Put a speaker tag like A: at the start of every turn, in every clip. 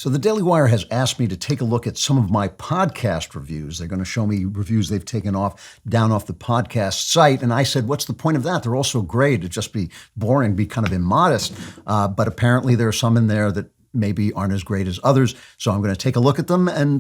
A: So the Daily Wire has asked me to take a look at some of my podcast reviews. They're going to show me reviews they've taken down off the podcast site. And I said, what's the point of that? They're all so great. It'd just be boring, be kind of immodest. But apparently there are some in there that maybe aren't as great as others. So I'm going to take a look at them and,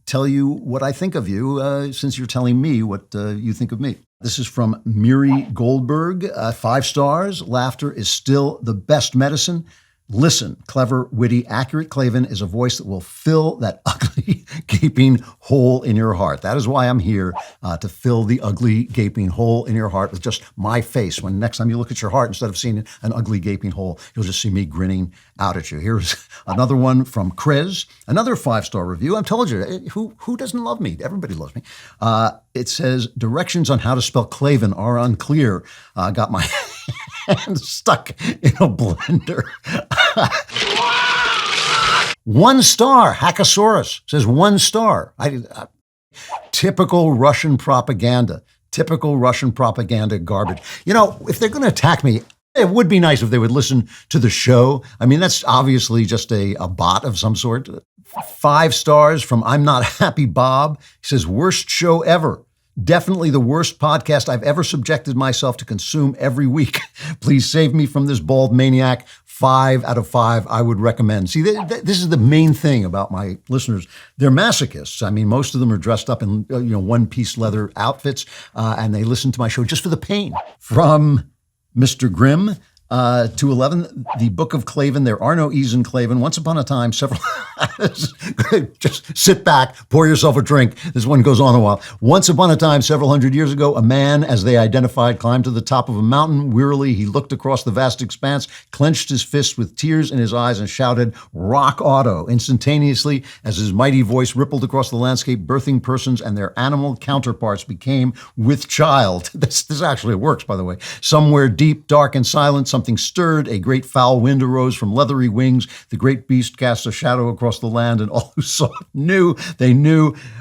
A: tell you what I think of you, since you're telling me what you think of me. This is from Miri Goldberg, 5 stars. Laughter is still the best medicine. Listen, clever, witty, accurate Klavan is a voice that will fill that ugly, gaping hole in your heart. That is why I'm here, to fill the ugly, gaping hole in your heart with just my face. When next time you look at your heart, instead of seeing an ugly, gaping hole, you'll just see me grinning out at you. Here's another one from Chris, another 5-star review. I told you, who doesn't love me? Everybody loves me. It says, directions on how to spell Klavan are unclear. Got my hand stuck in a blender. 1 star. Hackosaurus says 1 star. Typical Russian propaganda. Typical Russian propaganda garbage. If they're going to attack me, it would be nice if they would listen to the show. I mean, that's obviously just a bot of some sort. 5 stars from I'm Not Happy Bob. He says, worst show ever. Definitely the worst podcast I've ever subjected myself to consume every week. Please save me from this bald maniac. 5 out of 5 I would recommend. See, this is the main thing about my listeners. They're masochists. I mean, most of them are dressed up in one-piece leather outfits, and they listen to my show just for the pain. From Mr. Grimm, 211, the Book of Klavan. There are no E's in Klavan. Once upon a time, several... Just sit back, pour yourself a drink. This one goes on a while. Once upon a time, several hundred years ago, a man, as they identified, climbed to the top of a mountain. Wearily, he looked across the vast expanse, clenched his fists with tears in his eyes, and shouted, "Rock Auto!" Instantaneously, as his mighty voice rippled across the landscape, birthing persons and their animal counterparts became with child. This actually works, by the way. Somewhere deep, dark, and silent, something stirred. A great foul wind arose from leathery wings. The great beast cast a shadow across the land, and all who saw it knew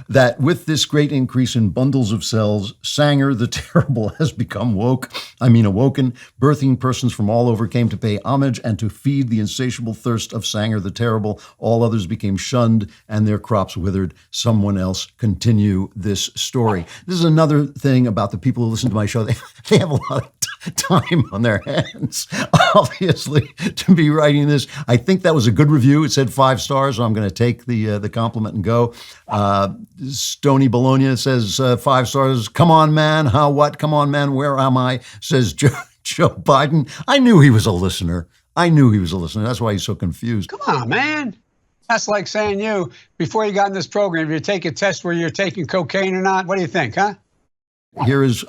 A: that with this great increase in bundles of cells, Sanger the Terrible has become awoken. Birthing persons from all over came to pay homage and to feed the insatiable thirst of Sanger the Terrible. All others became shunned and their crops withered. Someone else continue this story. This is another thing about the people who listen to my show. They have a lot of time on their hands, obviously, to be writing this. I think that was a good review. It said 5 stars, so I'm going to take the compliment and go. Stony Bologna says 5 stars. Come on, man. How, what? Come on, man. Where am I? Says Joe Biden. I knew he was a listener. That's why he's so confused.
B: Come on, man. That's like saying before you got in this program, you take a test where you're taking cocaine or not. What do you think, huh?
A: Here is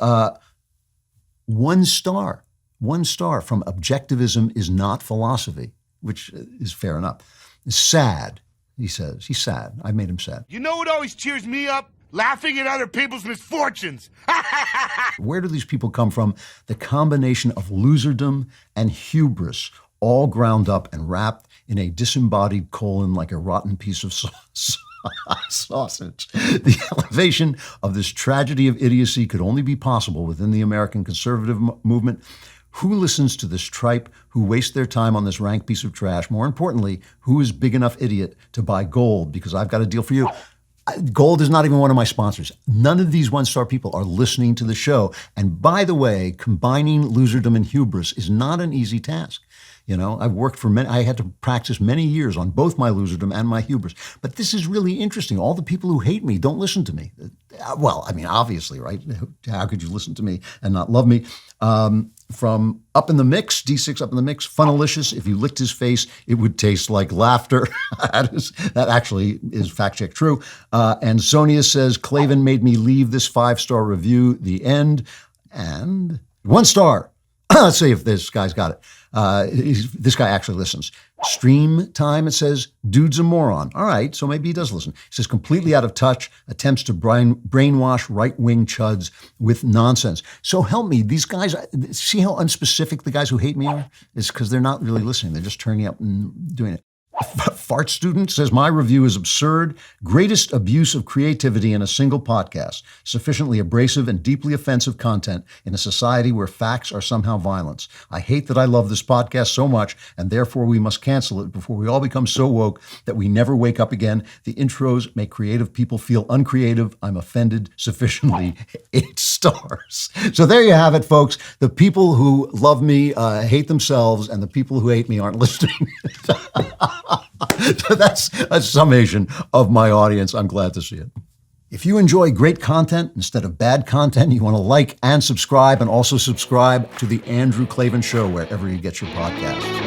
A: 1 star. 1 star from Objectivism is Not Philosophy, which is fair enough. Sad, he says. He's sad. I made him sad.
C: You know what always cheers me up? Laughing at other people's misfortunes.
A: Where do these people come from? The combination of loserdom and hubris, all ground up and wrapped in a disembodied colon like a rotten piece of sausage. The elevation of this tragedy of idiocy could only be possible within the American conservative movement. Who listens to this tripe, who waste their time on this rank piece of trash? More importantly, who is big enough idiot to buy gold? Because I've got a deal for you. Gold is not even one of my sponsors. None of these 1-star people are listening to the show. And by the way, combining loserdom and hubris is not an easy task. I've worked I had to practice many years on both my loserdom and my hubris. But this is really interesting. All the people who hate me don't listen to me. Well, I mean, obviously, right? How could you listen to me and not love me? From Up in the Mix, D6 Up in the Mix, Funnalicious. If you licked his face, it would taste like laughter. That actually is fact check true. And Sonia says, Klavan made me leave this 5-star review. The end. And 1 star. Let's see if this guy's got it. This guy actually listens. Stream time, it says, dude's a moron. All right, so maybe he does listen. He says, completely out of touch, attempts to brainwash right-wing chuds with nonsense. So help me, these guys, see how unspecific the guys who hate me are? It's because they're not really listening. They're just turning up and doing it. Fart Student says, my review is absurd. Greatest abuse of creativity in a single podcast. Sufficiently abrasive and deeply offensive content in a society where facts are somehow violence. I hate that I love this podcast so much, and therefore we must cancel it before we all become so woke that we never wake up again. The intros make creative people feel uncreative. I'm offended sufficiently. 8 stars. So there you have it, folks. The people who love me hate themselves, and the people who hate me aren't listening. So that's a summation of my audience. I'm glad to see it. If you enjoy great content instead of bad content, you want to like and subscribe, and also subscribe to The Andrew Klavan Show wherever you get your podcasts.